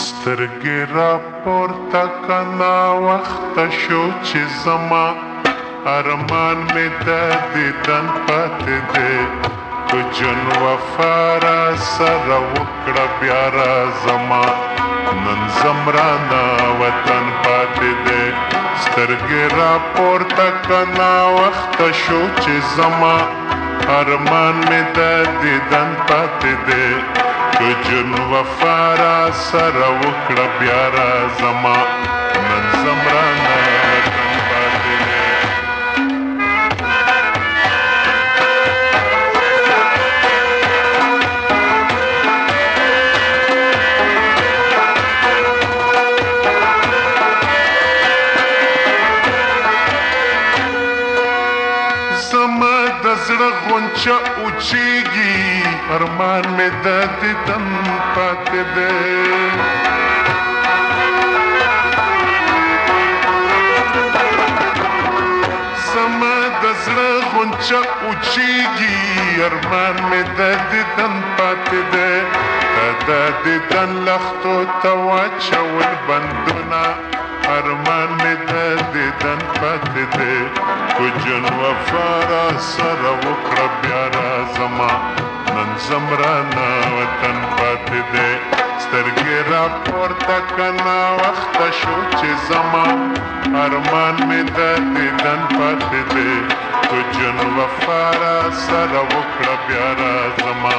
سترګې را پورته کنا وخت شو چې زما ارمان مې د دیدن پاتې دی که جون وفا را سره وکړه بیا رازما نن زمرانه وطن پاتې دی سترګې را پورته کنا وخت شو چې زما ارمان مې د دیدن پاتې دی که جون وفا را سره وکړه بیا رازما نن زمرانه وطن پاتې دی زما د زړه غونچه اوچیږي ارمان مې د دیدن پاتې دی زما د زړه غونچه اوچیږي ارمان مې د دیدن پاتې دی د دیدن لختو ته واچول بندونه ارمان مې د دیدن پاتې دی که جون وفا را سره وکړه بیا رازما نن زمرانه وطن پاتې دی سترګې را پورته کنا وخت شو چې زما ارمان مې د دیدن پاتې دی که جون وفا را سره وکړه بیا رازما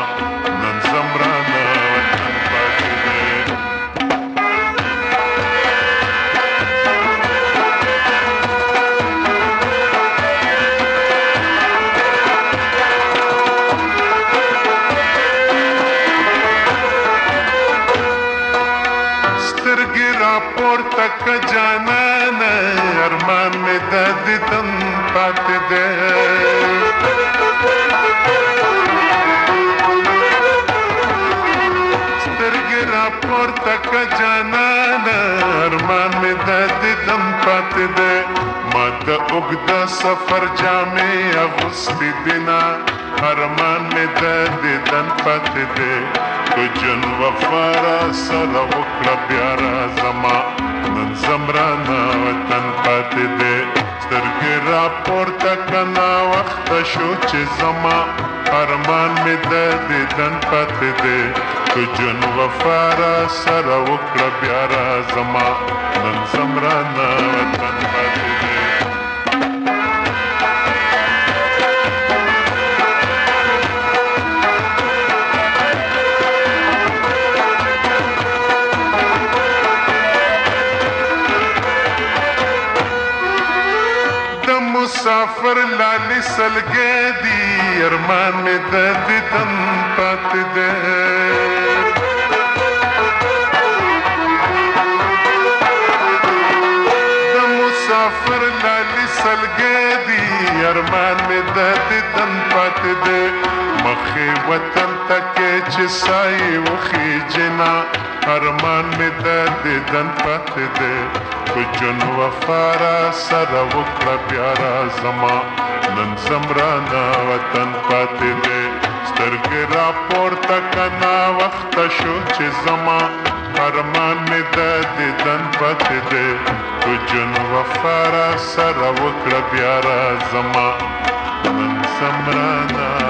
نن زمرانه وطن پاتې دی سترګې را پورته که جانانه ارمان مې د دیدن پاتې دی سترګې را پورته که جانانه ارمان مې د دیدن پاتې دی ما د اوږده سفر جامې اغوستې دینه ارمان مې د دیدن پاتې دی که جون وفا را سره وکړه بیا رازما نن زمرانه وطن پاتې دی سترګې را پورته کنا وخت شو چې زما ارمان مې د دیدن پاتې دی که جون وفا را سره وکړه بیا رازما نن زمرانه وطن پاتې دی مسافر لالی سلګې دي ارمان مې د دیدن پاتې دی د مسافر لالی سلګې دي ارمان مې د دیدن پاتې دی مخې وطن ته کې چې سایې وخیجنه ارمان مې د دیدن پاتې دی که جون وفا را سره وکړه بیا رازما نن زمرانه وطن پاتې دی سترګې را پورته کنا وخت شو چې زما ارمان مې د دیدن پاتې دی که جون وفا را سره وکړه بیا رازما نن زمرانه